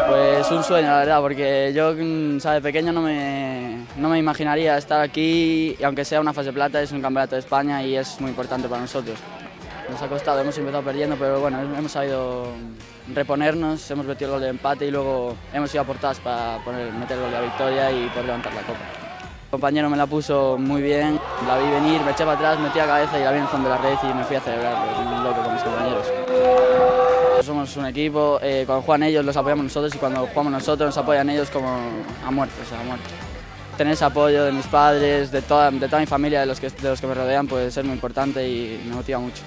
Pues un sueño, la verdad, porque yo, de pequeño no me imaginaría estar aquí, y aunque sea una fase plata, es un campeonato de España y es muy importante para nosotros. Nos ha costado, hemos empezado perdiendo, pero bueno, hemos sabido reponernos, hemos metido el gol de empate y luego hemos ido a por todas para meter el gol de la victoria y poder levantar la copa. El compañero me la puso muy bien, la vi venir, me eché para atrás, metí la cabeza y la vi en el fondo de la red y me fui a celebrar, un loco con mis compañeros. Somos un equipo, cuando juegan ellos los apoyamos nosotros y cuando jugamos nosotros nos apoyan ellos como a muerte, o sea, a muerte. Tener ese apoyo de mis padres, de toda mi familia, de los que me rodean, pues es muy importante y me motiva mucho.